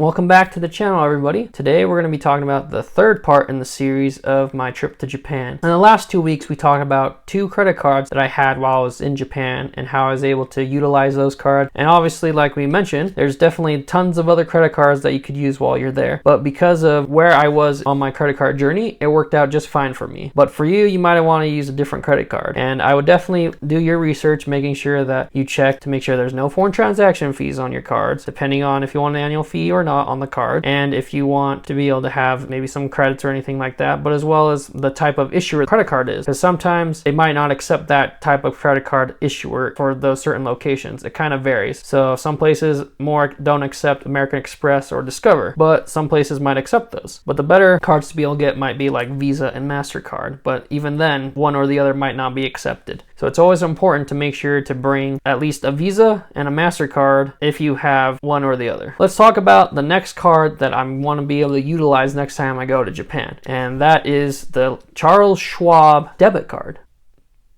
Welcome back to the channel, everybody. Today we're going to be talking about the third part in the series of my trip to Japan. In the last 2 weeks we talked about 2 credit cards that I had while I was in Japan and how I was able to utilize those cards. And obviously, like we mentioned, there's definitely tons of other credit cards that you could use while you're there. But because of where I was on my credit card journey, it worked out just fine for me. But for you, you might want to use a different credit card. And I would definitely do your research, making sure that you check to make sure there's no foreign transaction fees on your cards, depending on if you want an annual fee or not on the card, and if you want to be able to have maybe some credits or anything like that, but as well as the type of issuer the credit card is, because sometimes they might not accept that type of credit card issuer for those certain locations. It kind of varies. So some places more don't accept American Express or Discover, but some places might accept those. But the better cards to be able to get might be like Visa and MasterCard, but even then one or the other might not be accepted. So it's always important to make sure to bring at least a Visa and a MasterCard if you have one or the other. Let's talk about the next card that I want to be able to utilize next time I go to Japan, and that is the Charles Schwab debit card.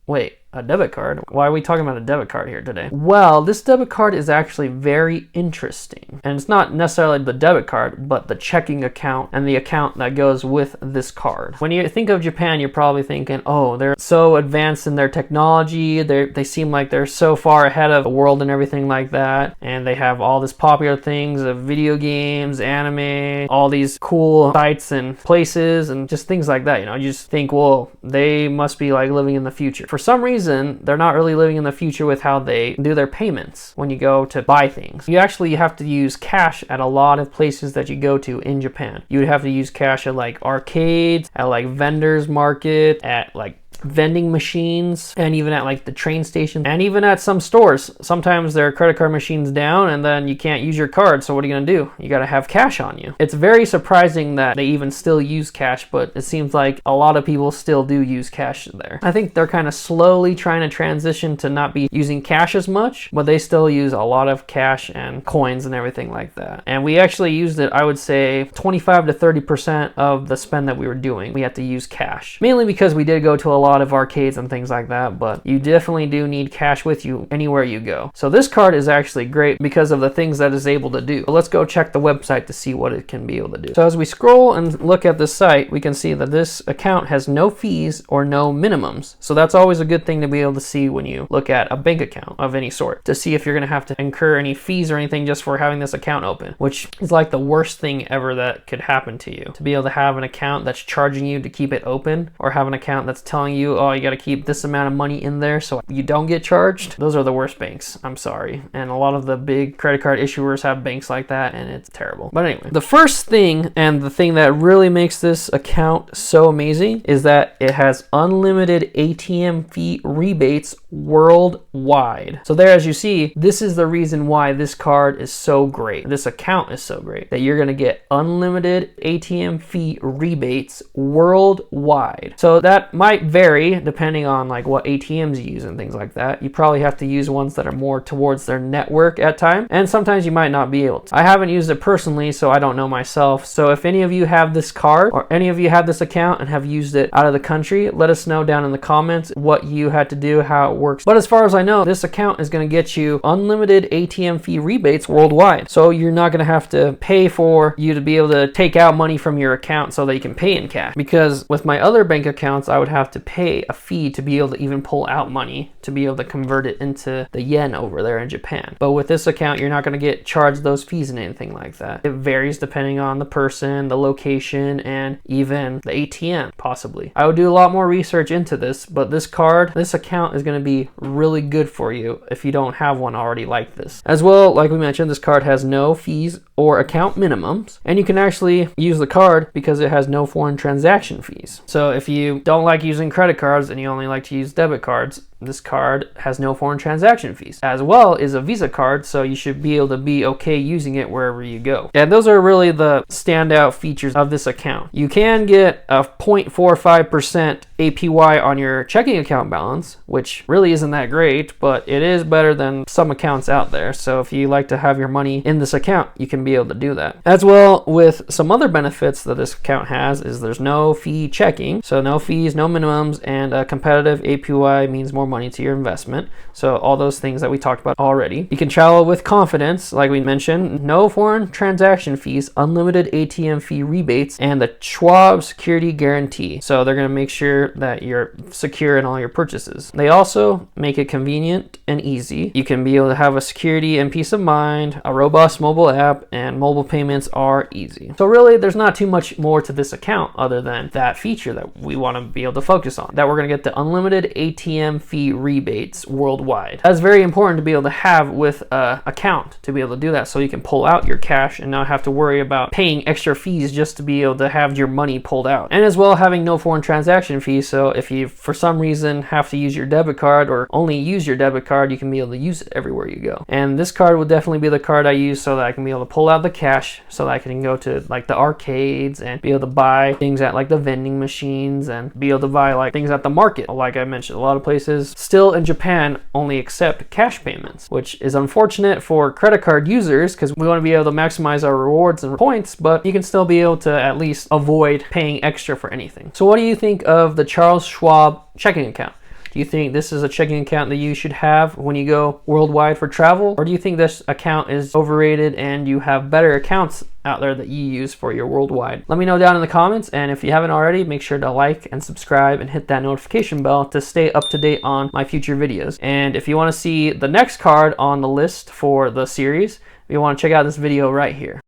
Wait, a debit card? Why are we talking about a debit card here today? Well, this debit card is actually very interesting. And it's not necessarily the debit card, but the checking account and the account that goes with this card. When you think of Japan, you're probably thinking, oh, they're so advanced in their technology. They seem like they're so far ahead of the world and everything like that. And they have all these popular things of video games, anime, all these cool sites and places and just things like that. You know, you just think, well, they must be like living in the future. For some reason, they're not really living in the future with how they do their payments when you go to buy things. You actually have to use cash at a lot of places that you go to in Japan. You would have to use cash at like arcades, at like vendors market, at like vending machines, and even at like the train station, and even at some stores. Sometimes their credit card machine's down and then you can't use your card, so what are you gonna do? You gotta have cash on you. It's very surprising that they even still use cash, but it seems like a lot of people still do use cash there. I think they're kind of slowly trying to transition to not be using cash as much, but they still use a lot of cash and coins and everything like that. And we actually used it, I would say 25 to 30% of the spend that we were doing, we had to use cash, mainly because we did go to a lot of arcades and things like that, but you definitely do need cash with you anywhere you go. So this card is actually great because of the things that it's able to do. So let's go check the website to see what it can be able to do. So as we scroll and look at this site, we can see that this account has no fees or no minimums. So that's always a good thing to be able to see when you look at a bank account of any sort, to see if you're going to have to incur any fees or anything just for having this account open, which is like the worst thing ever that could happen to you, to be able to have an account that's charging you to keep it open, or have an account that's telling you, oh, you got to keep this amount of money in there so you don't get charged. Those are the worst banks. I'm sorry. And a lot of the big credit card issuers have banks like that, and it's terrible. But anyway, the first thing, and the thing that really makes this account so amazing, is that it has unlimited ATM fee rebates worldwide. So there, as you see, this is the reason why this card is so great. This account is so great, that you're going to get unlimited ATM fee rebates worldwide. So that might vary depending on like what ATMs you use and things like that. You probably have to use ones that are more towards their network at times, and sometimes you might not be able to. I haven't used it personally, so I don't know myself. So if any of you have this card, or any of you have this account and have used it out of the country, let us know down in the comments what you had to do, how it works. But as far as I know, this account is going to get you unlimited ATM fee rebates worldwide. So you're not going to have to pay for you to be able to take out money from your account so that you can pay in cash. Because with my other bank accounts, I would have to pay a fee to be able to even pull out money, to be able to convert it into the yen over there in Japan. But with this account, you're not going to get charged those fees and anything like that. It varies depending on the person, the location, and even the ATM, possibly. I would do a lot more research into this, but this card, this account is going to be really good for you if you don't have one already like this. As well, like we mentioned, this card has no fees or account minimums, and you can actually use the card because it has no foreign transaction fees. So if you don't like using credit cards and you only like to use debit cards, this card has no foreign transaction fees, as well as a Visa card, so you should be able to be okay using it wherever you go. And those are really the standout features of this account. You can get a 0.45% APY on your checking account balance, which really isn't that great, but it is better than some accounts out there. So if you like to have your money in this account, you can be able to do that. As well, with some other benefits that this account has, is there's no fee checking, so no fees, no minimums, and a competitive APY means more money to your investment. So all those things that we talked about already. You can travel with confidence, like we mentioned, no foreign transaction fees, unlimited ATM fee rebates, and the Schwab security guarantee. So they're going to make sure that you're secure in all your purchases. They also make it convenient and easy. You can be able to have a security and peace of mind, a robust mobile app, and mobile payments are easy. So really, there's not too much more to this account other than that feature that we want to be able to focus on, that we're going to get the unlimited ATM fee rebates worldwide. That's very important to be able to have with an account, to be able to do that, so you can pull out your cash and not have to worry about paying extra fees just to be able to have your money pulled out. And as well, having no foreign transaction fees, so if you for some reason have to use your debit card or only use your debit card, you can be able to use it everywhere you go. And this card will definitely be the card I use so that I can be able to pull out the cash, so that I can go to like the arcades and be able to buy things at like the vending machines and be able to buy like things at the market. Like I mentioned, a lot of places still in Japan only accept cash payments, which is unfortunate for credit card users because we want to be able to maximize our rewards and points, but you can still be able to at least avoid paying extra for anything. So what do you think of the Charles Schwab checking account? Do you think this is a checking account that you should have when you go worldwide for travel? Or do you think this account is overrated and you have better accounts out there that you use for your worldwide? Let me know down in the comments, and if you haven't already, make sure to like and subscribe and hit that notification bell to stay up to date on my future videos. And if you want to see the next card on the list for the series, you want to check out this video right here.